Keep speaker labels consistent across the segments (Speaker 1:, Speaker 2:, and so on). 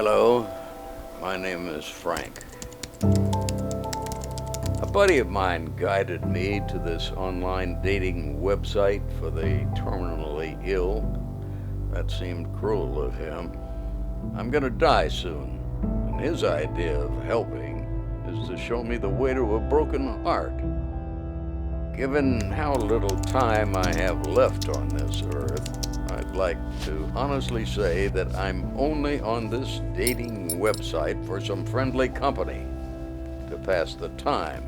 Speaker 1: Hello, my name is Frank. A buddy of mine guided me to this online dating website for the terminally ill. That seemed cruel of him. I'm gonna die soon, and his idea of helping is to show me the way to a broken heart. Given how little time I have left on this earth, I'd like to honestly say that I'm only on this dating website for some friendly company to pass the time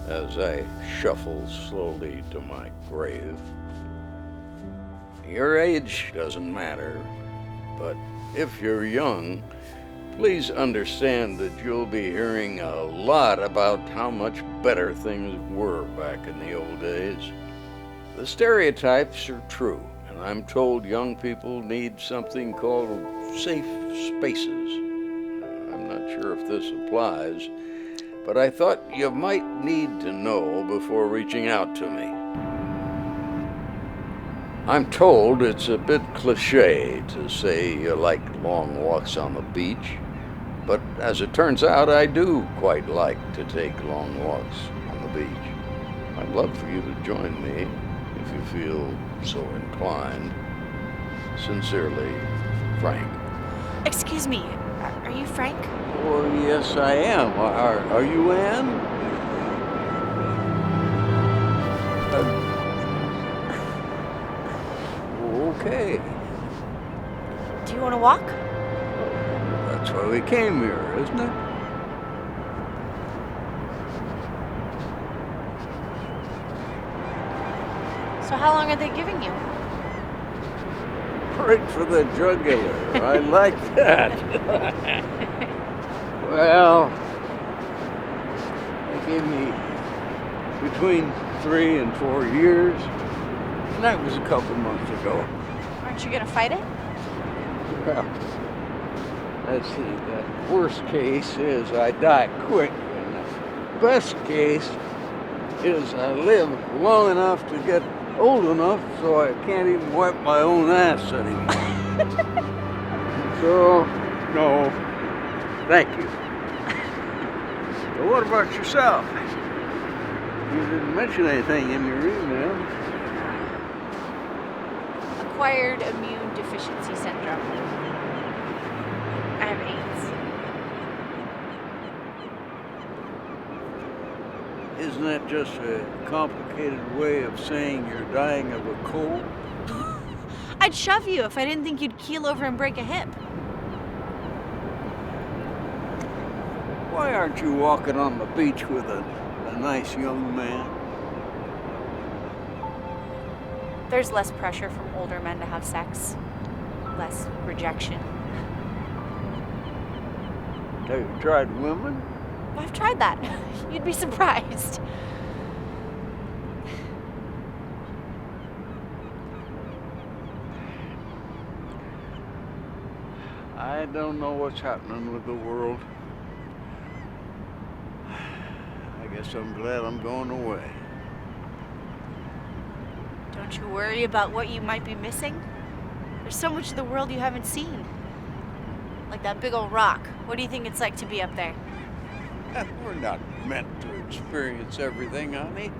Speaker 1: as I shuffle slowly to my grave. Your age doesn't matter, but if you're young, please understand that you'll be hearing a lot about how much better things were back in the old days. The stereotypes are true, and I'm told young people need something called safe spaces. I'm not sure if this applies, but I thought you might need to know before reaching out to me. I'm told it's a bit cliche to say you like long walks on the beach, but as it turns out, I do quite like to take long walks on the beach. I'd love for you to join me if you feel so inclined. Sincerely, Frank.
Speaker 2: Excuse me, are you Frank?
Speaker 1: Oh, yes, I am. Are you Anne? Okay.
Speaker 2: Do you want to walk?
Speaker 1: That's why we came here, isn't it?
Speaker 2: So how long are they giving you?
Speaker 1: Right for the jugular. I like that. Well, they gave me between 3 and 4 years, and that was a couple months ago.
Speaker 2: Aren't you gonna fight it?
Speaker 1: Well, let's see, the worst case is I die quick, and the best case is I live long enough to get old enough so I can't even wipe my own ass anymore. So, no, thank you. But what about yourself? You didn't mention anything in your email.
Speaker 2: Acquired immune deficiency syndrome. I have AIDS.
Speaker 1: Isn't that just a complicated way of saying you're dying of a cold?
Speaker 2: I'd shove you if I didn't think you'd keel over and break a hip.
Speaker 1: Why aren't you walking on the beach with a nice young man?
Speaker 2: There's less pressure from older men to have sex. Less rejection.
Speaker 1: Have you tried women?
Speaker 2: I've tried that. You'd be surprised.
Speaker 1: I don't know what's happening with the world. I guess I'm glad I'm going away.
Speaker 2: Don't you worry about what you might be missing? There's so much of the world you haven't seen. Like that big old rock. What do you think it's like to be up there?
Speaker 1: We're not meant to experience everything, honey.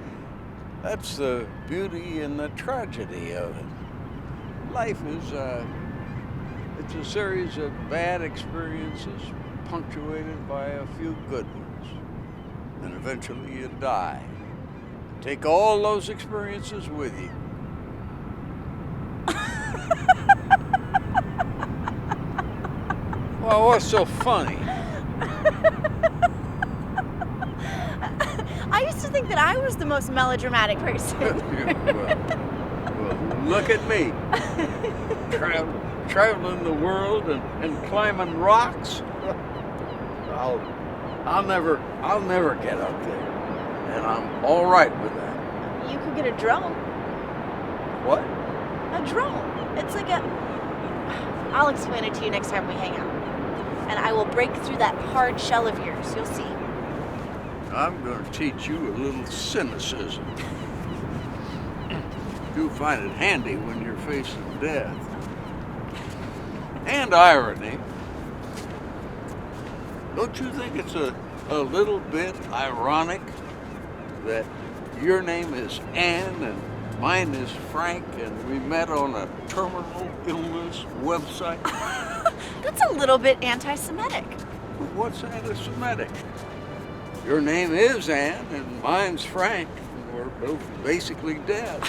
Speaker 1: That's the beauty and the tragedy of it. Life is it's a series of bad experiences punctuated by a few good ones. And eventually you die. Take all those experiences with you. Well, what's so funny?
Speaker 2: I used to think that I was the most melodramatic person.
Speaker 1: well, look at me. Traveling the world and climbing rocks. I'll never get up there. And I'm all right with that.
Speaker 2: You could get a drone.
Speaker 1: What?
Speaker 2: A drone. It's like a... I'll explain it to you next time we hang out. And I will break through that hard shell of yours. You'll see.
Speaker 1: I'm going to teach you a little cynicism. You'll find it handy when you're facing death. And irony. Don't you think it's a little bit ironic that your name is Ann and mine is Frank and we met on a terminal illness website?
Speaker 2: That's a little bit anti-Semitic.
Speaker 1: What's anti-Semitic? Your name is Ann and mine's Frank. We're both basically dead.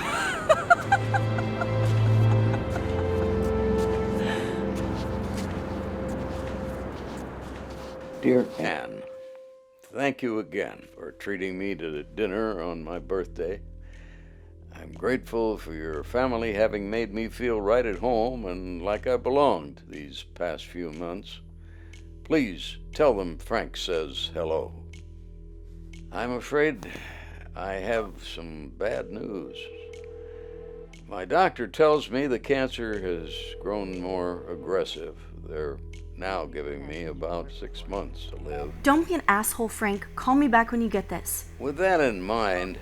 Speaker 3: Dear
Speaker 1: Ann, thank you again for treating me to dinner on my birthday. I'm grateful for your family having made me feel right at home and like I belonged these past few months. Please tell them Frank says hello. I'm afraid I have some bad news. My doctor tells me the cancer has grown more aggressive. They're now giving me about 6 months to live.
Speaker 4: Don't be an asshole, Frank. Call me back when you get this.
Speaker 1: With that in mind,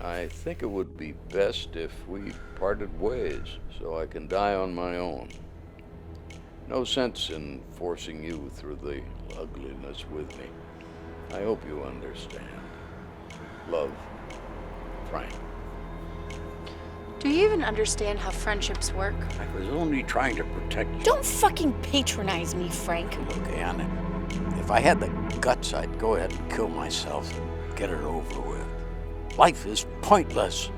Speaker 1: I think it would be best if we parted ways so I can die on my own. No sense in forcing you through the ugliness with me. I hope you understand. Love, Frank.
Speaker 2: Do you even understand how friendships work?
Speaker 3: I was only trying to protect you.
Speaker 2: Don't fucking patronize me, Frank.
Speaker 3: Look, Ann, if I had the guts, I'd go ahead and kill myself and get it over with. Life is pointless.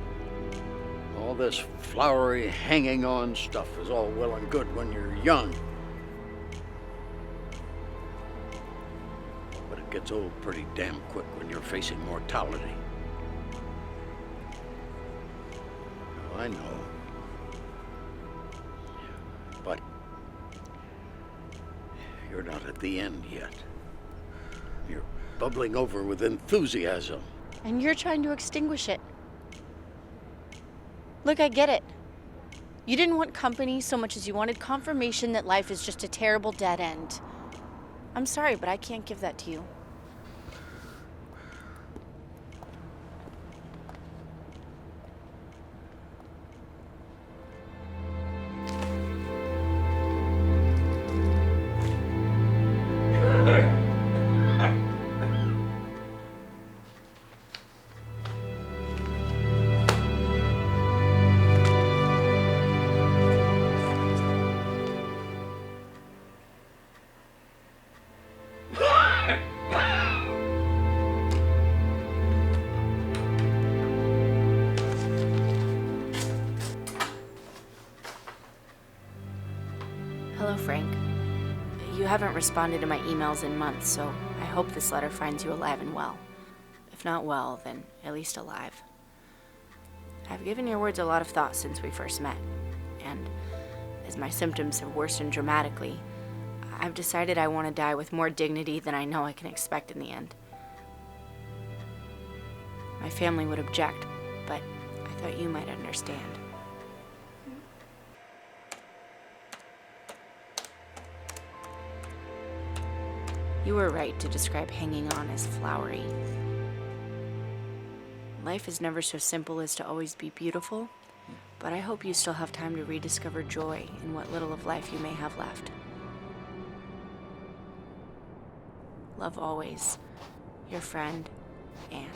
Speaker 1: All this flowery, hanging-on stuff is all well and good when you're young. But it gets old pretty damn quick when you're facing mortality. I know. But you're not at the end yet. You're bubbling over with enthusiasm.
Speaker 2: And you're trying to extinguish it. Look, I get it. You didn't want company so much as you wanted confirmation that life is just a terrible dead end. I'm sorry, but I can't give that to you. Hello, Frank. You haven't responded to my emails in months, so I hope this letter finds you alive and well. If not well, then at least alive. I've given your words a lot of thought since we first met, and as my symptoms have worsened dramatically, I've decided I want to die with more dignity than I know I can expect in the end. My family would object, but I thought you might understand. You were right to describe hanging on as flowery. Life is never so simple as to always be beautiful, but I hope you still have time to rediscover joy in what little of life you may have left. Love always, your friend, Anne.